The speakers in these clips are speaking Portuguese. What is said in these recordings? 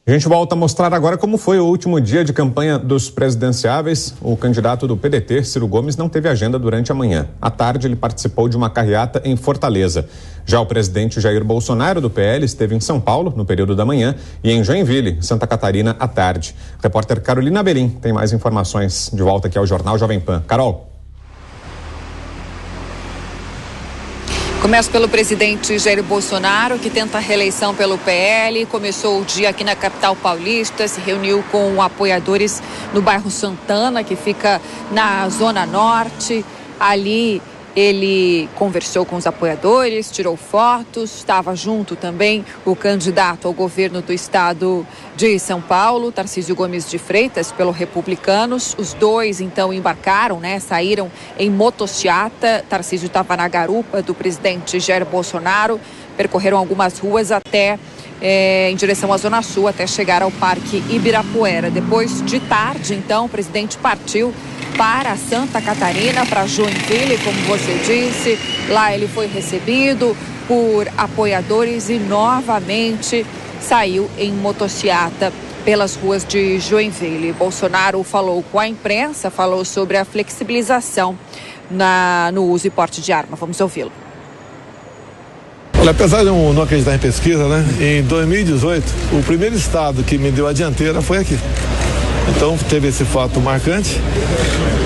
A gente volta a mostrar agora como foi o último dia de campanha dos presidenciáveis. O candidato do PDT, Ciro Gomes, não teve agenda durante a manhã. À tarde, ele participou de uma carreata em Fortaleza. Já o presidente Jair Bolsonaro, do PL, esteve em São Paulo, no período da manhã, e em Joinville, Santa Catarina, à tarde. A repórter Carolina Berim tem mais informações. De volta aqui ao Jornal Jovem Pan. Carol. Começo pelo presidente Jair Bolsonaro, que tenta a reeleição pelo PL. Começou o dia aqui na capital paulista, se reuniu com apoiadores no bairro Santana, que fica na Zona Norte. Ali ele conversou com os apoiadores, tirou fotos, estava junto também o candidato ao governo do estado de São Paulo, Tarcísio Gomes de Freitas, pelo Republicanos. Os dois, então, embarcaram, saíram em motociata. Tarcísio estava na garupa do presidente Jair Bolsonaro, percorreram algumas ruas até em direção à Zona Sul, até chegar ao Parque Ibirapuera. Depois de tarde, então, o presidente partiu para Santa Catarina, para Joinville, como você disse. Lá ele foi recebido por apoiadores e novamente saiu em motociata pelas ruas de Joinville. Bolsonaro falou com a imprensa, falou sobre a flexibilização no uso e porte de arma. Vamos ouvi-lo. Olha, apesar de eu não acreditar em pesquisa, em 2018, o primeiro estado que me deu a dianteira foi aqui. Então teve esse fato marcante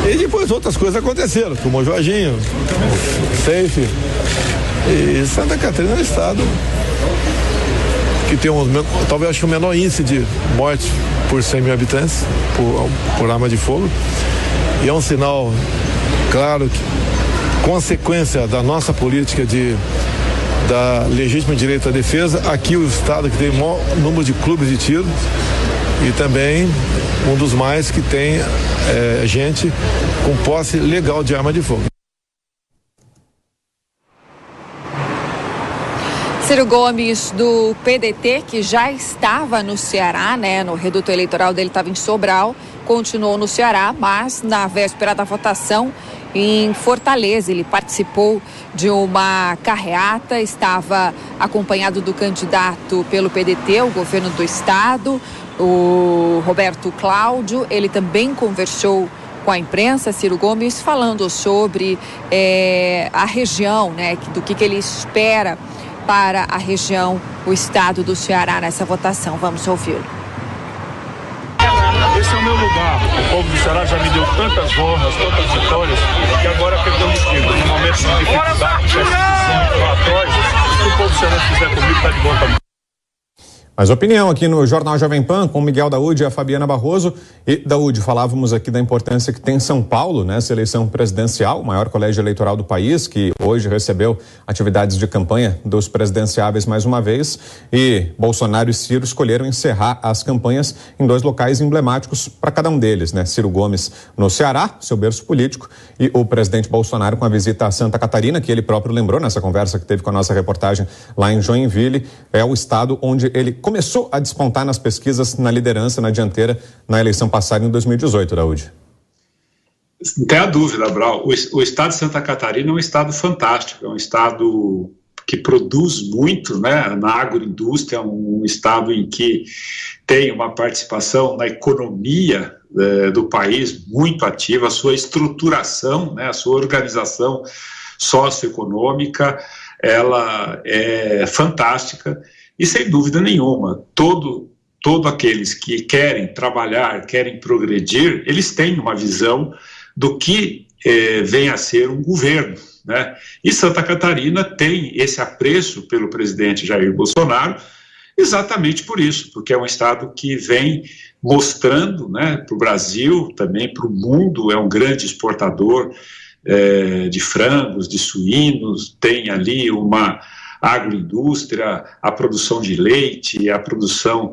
e depois outras coisas aconteceram, como o Jorginho, o Safe. E Santa Catarina é um estado que tem talvez acho que o menor índice de morte por 100 mil habitantes por arma de fogo, e é um sinal claro que consequência da nossa política da legítima direito à defesa. Aqui o estado que tem o maior número de clubes de tiro e também um dos mais que tem gente com posse legal de arma de fogo. Ciro Gomes, do PDT, que já estava no Ceará, no reduto eleitoral dele estava em Sobral, continuou no Ceará, mas na véspera da votação em Fortaleza, ele participou de uma carreata, estava acompanhado do candidato pelo PDT, o governo do estado, o Roberto Cláudio. Ele também conversou com a imprensa, Ciro Gomes, falando sobre a região, do que ele espera para a região, o estado do Ceará nessa votação. Vamos ouvi-lo. Esse é o meu lugar. O povo do Ceará já me deu tantas honras, tantas vitórias, que agora perdeu o destino. No momento de dificuldade, de perseguição, relatórios, se o povo cearense fizer comigo, está de bom tamanho. Mais opinião aqui no Jornal Jovem Pan com Miguel Daúde e a Fabiana Barroso. E, Daúde, falávamos aqui da importância que tem São Paulo nessa eleição presidencial, o maior colégio eleitoral do país, que hoje recebeu atividades de campanha dos presidenciáveis mais uma vez. E Bolsonaro e Ciro escolheram encerrar as campanhas em dois locais emblemáticos para cada um deles, Ciro Gomes no Ceará, seu berço político, e o presidente Bolsonaro com a visita a Santa Catarina, que ele próprio lembrou nessa conversa que teve com a nossa reportagem lá em Joinville. É o estado onde ele começou a despontar nas pesquisas, na liderança, na dianteira, na eleição passada em 2018, Daúde. Não tem a dúvida, Brau. O estado de Santa Catarina é um estado fantástico, é um estado que produz muito, na agroindústria, um estado em que tem uma participação na economia do país muito ativa, a sua estruturação, a sua organização socioeconômica, ela é fantástica. E, sem dúvida nenhuma, todo aqueles que querem trabalhar, querem progredir, eles têm uma visão do que vem a ser um governo, E Santa Catarina tem esse apreço pelo presidente Jair Bolsonaro, exatamente por isso, porque é um estado que vem mostrando, para o Brasil, também para o mundo, é um grande exportador de frangos, de suínos, tem ali uma agroindústria, a produção de leite, a produção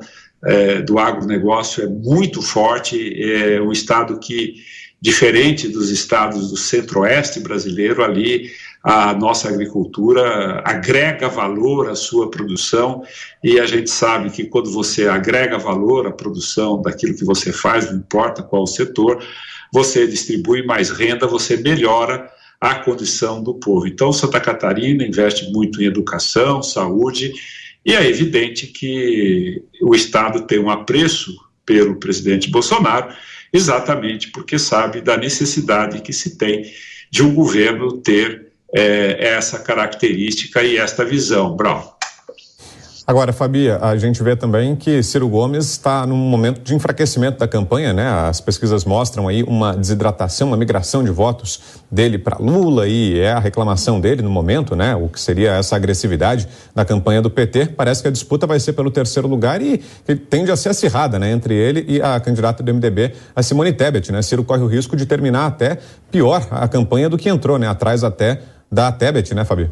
do agronegócio é muito forte, é um estado que, diferente dos estados do centro-oeste brasileiro, ali a nossa agricultura agrega valor à sua produção, e a gente sabe que quando você agrega valor à produção daquilo que você faz, não importa qual o setor, você distribui mais renda, você melhora a condição do povo. Então, Santa Catarina investe muito em educação, saúde, E é evidente que o Estado tem um apreço pelo presidente Bolsonaro, exatamente porque sabe da necessidade que se tem de um governo ter essa característica e esta visão. Brau. Agora, Fabi, a gente vê também que Ciro Gomes está num momento de enfraquecimento da campanha, né? As pesquisas mostram aí uma desidratação, uma migração de votos dele para Lula, e é a reclamação dele no momento, né? O que seria essa agressividade da campanha do PT. Parece que a disputa vai ser pelo terceiro lugar e tende a ser acirrada, né? Entre ele e a candidata do MDB, a Simone Tebet, né? Ciro corre o risco de terminar até pior a campanha do que entrou, né? Atrás até da Tebet, né, Fabi?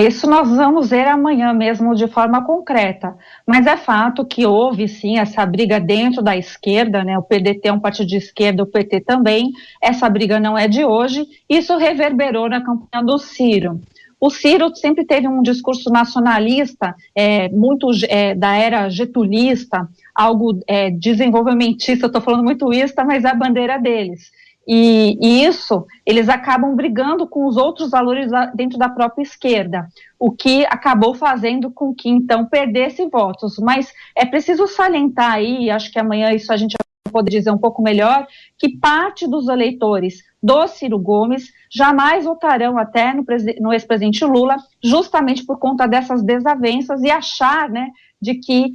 Isso nós vamos ver amanhã mesmo de forma concreta, mas é fato que houve sim essa briga dentro da esquerda, né? O PDT é um partido de esquerda, o PT também, essa briga não é de hoje, isso reverberou na campanha do Ciro. O Ciro sempre teve um discurso nacionalista, muito da era getulista, algo desenvolvimentista, eu estou falando muito isso, mas é a bandeira deles. E isso, eles acabam brigando com os outros valores dentro da própria esquerda, o que acabou fazendo com que, então, perdesse votos. Mas é preciso salientar aí, acho que amanhã isso a gente vai poder dizer um pouco melhor, que parte dos eleitores do Ciro Gomes jamais votarão até no ex-presidente Lula, justamente por conta dessas desavenças e achar, né, de que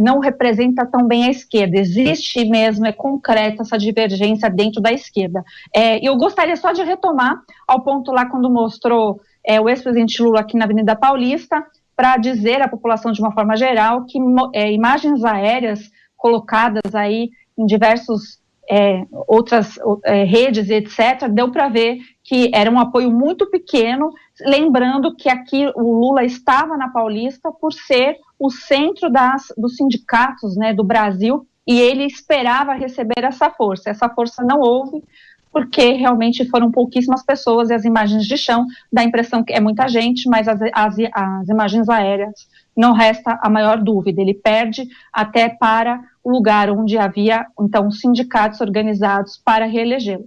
não representa tão bem a esquerda. Existe mesmo, é concreta essa divergência dentro da esquerda. Eu gostaria só de retomar ao ponto lá quando mostrou o ex-presidente Lula aqui na Avenida Paulista, para dizer à população de uma forma geral que imagens aéreas colocadas aí em diversos outras redes, etc., deu para ver que era um apoio muito pequeno, lembrando que aqui o Lula estava na Paulista por ser o centro dos sindicatos, né, do Brasil, e ele esperava receber essa força. Essa força não houve, porque realmente foram pouquíssimas pessoas, e as imagens de chão dá a impressão que é muita gente, mas as imagens aéreas não resta a maior dúvida, ele perde até para o lugar onde havia, então, sindicatos organizados para reelegê-lo.